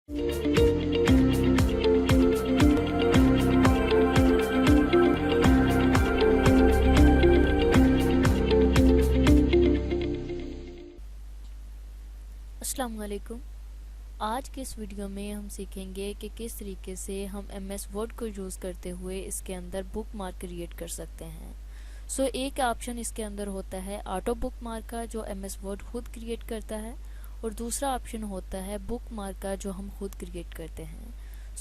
अस्सलाम वालेकुम। आज के इस वीडियो में हम सीखेंगे कि किस तरीके से हम MS वर्ड को यूज़ करते हुए इसके अंदर बुक मार्क क्रिएट कर सकते हैं। एक ऑप्शन इसके अंदर होता है ऑटो बुक मार्क का, जो MS वर्ड खुद क्रिएट करता है, और दूसरा ऑप्शन होता है बुक मार्क का, जो हम खुद क्रिएट करते हैं।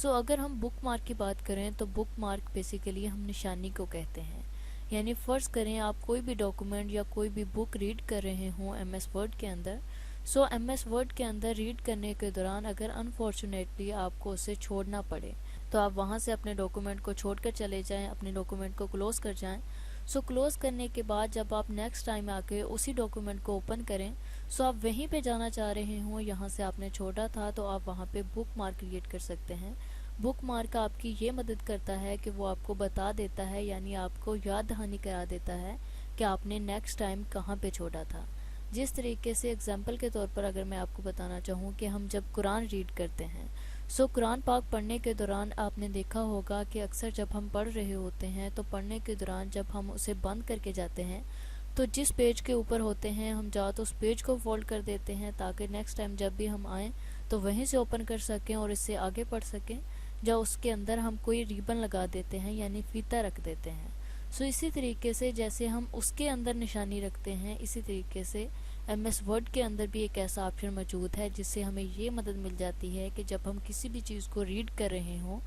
अगर हम बुक मार्क की बात करें तो बुक मार्क बेसिकली हम निशानी को कहते हैं। यानी फ़र्ज़ करें आप कोई भी डॉक्यूमेंट या कोई भी बुक रीड कर रहे हों MS वर्ड के अंदर। MS वर्ड के अंदर रीड करने के दौरान अगर अनफॉर्चुनेटली आपको उसे छोड़ना पड़े तो आप वहां से अपने डॉक्यूमेंट को छोड़कर चले जाएं, अपने डॉक्यूमेंट को क्लोज़ कर जाएं। क्लोज़ करने के बाद जब आप नेक्स्ट टाइम आके उसी डॉक्यूमेंट को ओपन करें, आप वहीं पे जाना चाह रहे हों यहाँ से आपने छोड़ा था, तो आप वहाँ पे बुक मार्क क्रिएट कर सकते हैं। बुक मार्क आपकी ये मदद करता है कि वो आपको बता देता है, यानी आपको याद दहानी करा देता है कि आपने नेक्स्ट टाइम कहाँ पे छोड़ा था। जिस तरीके से एग्जाम्पल के तौर पर अगर मैं आपको बताना चाहूँ कि हम जब कुरान रीड करते हैं, कुरान पाक पढ़ने के दौरान आपने देखा होगा कि अक्सर जब हम पढ़ रहे होते हैं तो पढ़ने के दौरान जब हम उसे बंद करके जाते हैं तो जिस पेज के ऊपर होते हैं हम या तो उस पेज को फोल्ड कर देते हैं ताकि नेक्स्ट टाइम जब भी हम आएँ तो वहीं से ओपन कर सकें और इससे आगे पढ़ सकें, या उसके अंदर हम कोई रिबन लगा देते हैं यानी फीता रख देते हैं। इसी तरीके से जैसे हम उसके अंदर निशानी रखते हैं, इसी तरीके से MS वर्ड के अंदर भी एक ऐसा ऑप्शन मौजूद है जिससे हमें ये मदद मिल जाती है कि जब हम किसी भी चीज़ को रीड कर रहे हों,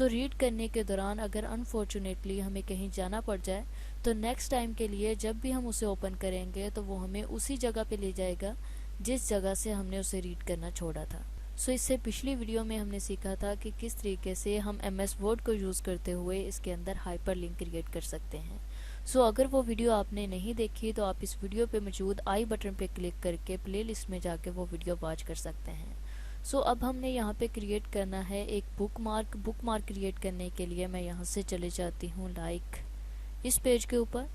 रीड करने के दौरान अगर अनफॉर्चुनेटली हमें कहीं जाना पड़ जाए तो नेक्स्ट टाइम के लिए जब भी हम उसे ओपन करेंगे तो वो हमें उसी जगह पे ले जाएगा जिस जगह से हमने उसे रीड करना छोड़ा था। इससे पिछली वीडियो में हमने सीखा था कि किस तरीके से हम MS वर्ड को यूज़ करते हुए इसके अंदर हाइपर लिंक क्रिएट कर सकते हैं। अगर वो वीडियो आपने नहीं देखी तो आप इस वीडियो पे मौजूद आई बटन पे क्लिक करके प्लेलिस्ट में जाके वो वीडियो वॉच कर सकते हैं। अब हमने यहाँ पे क्रिएट करना है एक बुक मार्क क्रिएट करने के लिए मैं यहाँ से चले जाती हूँ लाइक इस पेज के ऊपर।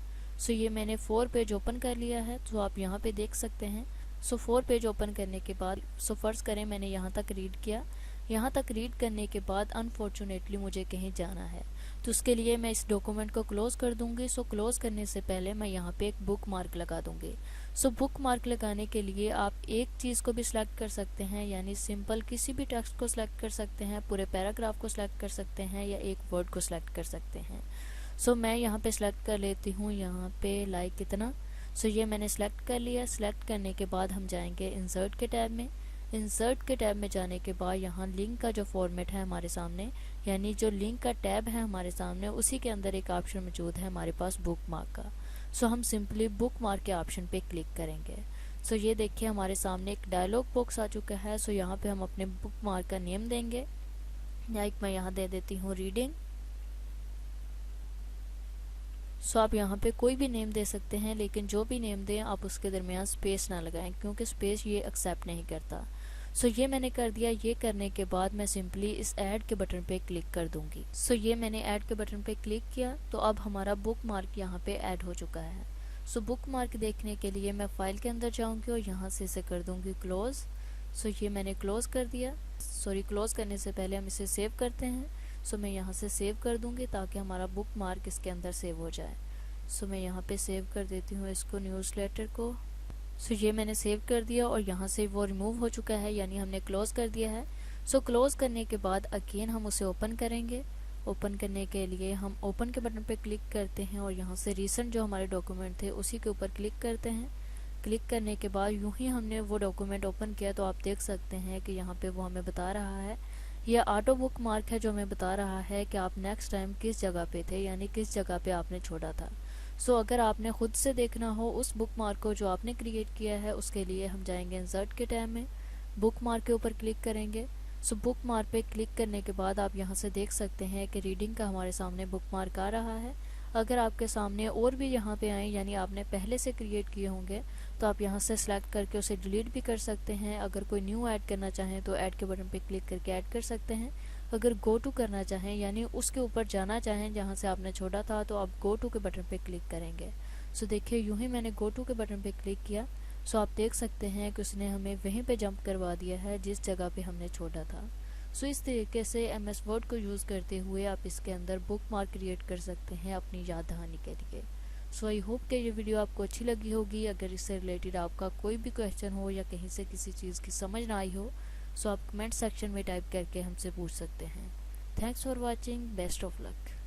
ये मैंने 4 पेज ओपन कर लिया है, तो आप यहाँ पे देख सकते हैं। 4 पेज ओपन करने के बाद फ़र्ज़ करें मैंने यहाँ तक रीड किया। यहाँ तक रीड करने के बाद अनफॉर्चुनेटली मुझे कहीं जाना है, तो उसके लिए मैं इस डॉक्यूमेंट को क्लोज़ कर दूंगी। क्लोज़ करने से पहले मैं यहाँ पे एक बुक मार्क लगा दूंगी। बुक मार्क लगाने के लिए आप एक चीज़ को भी सिलेक्ट कर सकते हैं, यानी सिंपल किसी भी टेक्स्ट को सिलेक्ट कर सकते हैं, पूरे पैराग्राफ को सिलेक्ट कर सकते हैं, या एक वर्ड को सिलेक्ट कर सकते हैं। मैं यहाँ पे सिलेक्ट कर लेती हूँ यहाँ पे लाइक कितना। ये मैंने सिलेक्ट कर लिया। सिलेक्ट करने के बाद हम जाएंगे इंसर्ट के टैब में। इंसर्ट के टैब में जाने के बाद यहाँ लिंक का जो फॉर्मेट है हमारे सामने, यानी जो लिंक का टैब है हमारे सामने, उसी के अंदर एक ऑप्शन मौजूद है हमारे पास बुक मार्क का। हम सिंपली बुक मार्क के ऑप्शन पे क्लिक करेंगे। ये देखिए हमारे सामने एक डायलॉग बॉक्स आ चुका है। यहाँ पे हम अपने बुक मार्क का नेम देंगे, लाइक मैं यहाँ दे देती हूँ रीडिंग। आप यहाँ पे कोई भी नेम दे सकते हैं, लेकिन जो भी नेम दें आप उसके दरमियान स्पेस ना लगाएं क्योंकि स्पेस ये एक्सेप्ट नहीं करता। ये मैंने कर दिया। ये करने के बाद मैं सिंपली इस ऐड के बटन पे क्लिक कर दूंगी। ये मैंने ऐड के बटन पे क्लिक किया तो अब हमारा बुक मार्क यहाँ पे ऐड हो चुका है। बुक मार्क देखने के लिए मैं फाइल के अंदर जाऊँगी और यहाँ से इसे कर दूँगी क्लोज़। ये मैंने क्लोज़ कर दिया। क्लोज़ करने से पहले हम इसे सेव करते हैं। मैं यहाँ से सेव कर दूंगी ताकि हमारा बुक मार्क इसके अंदर सेव हो जाए। मैं यहाँ पे सेव कर देती हूँ इसको, न्यूज़लेटर को। ये मैंने सेव कर दिया और यहाँ से वो रिमूव हो चुका है, यानी हमने क्लोज़ कर दिया है। क्लोज़ करने के बाद अगेन हम उसे ओपन करेंगे। ओपन करने के लिए हम ओपन के बटन पे क्लिक करते हैं और यहाँ से रिसेंट जो हमारे डॉक्यूमेंट थे उसी के ऊपर क्लिक करते हैं। क्लिक करने के बाद यूँ ही हमने वो डॉक्यूमेंट ओपन किया तो आप देख सकते हैं कि यहाँ पे वो हमें बता रहा है, यह ऑटो बुक मार्क है जो हमें बता रहा है कि आप नेक्स्ट टाइम किस जगह पे थे, यानी किस जगह पे आपने छोड़ा था। अगर आपने खुद से देखना हो उस बुक मार्क को जो आपने क्रिएट किया है, उसके लिए हम जाएंगे इंसर्ट के टैब में, बुक मार्क के ऊपर क्लिक करेंगे। बुक मार्क पे क्लिक करने के बाद आप यहाँ से देख सकते हैं कि रीडिंग का हमारे सामने बुक मार्क आ रहा है। अगर आपके सामने और भी यहाँ पे आए, यानी आपने पहले से क्रिएट किए होंगे, तो आप यहाँ से सिलेक्ट करके उसे डिलीट भी कर सकते हैं। अगर कोई न्यू ऐड करना चाहें तो ऐड के बटन पे क्लिक करके ऐड कर सकते हैं। अगर गो टू करना चाहें, यानी उसके ऊपर जाना चाहें जहाँ से आपने छोड़ा था, तो आप गो टू के बटन पे क्लिक करेंगे। देखिए यूँ ही मैंने गो टू के बटन पे क्लिक किया। आप देख सकते हैं कि उसने हमें वहीं पे जंप करवा दिया है जिस जगह पे हमने छोड़ा था। सो इस तरीके से MS वर्ड को यूज़ करते हुए आप इसके अंदर बुक मार्क क्रिएट कर सकते हैं अपनी याद दहानी के लिए। सो आई होप कि ये वीडियो आपको अच्छी लगी होगी। अगर इससे रिलेटेड आपका कोई भी क्वेश्चन हो या कहीं से किसी चीज़ की समझ ना आई हो, सो आप कमेंट सेक्शन में टाइप करके हमसे पूछ सकते हैं। Thanks for watching, best of luck.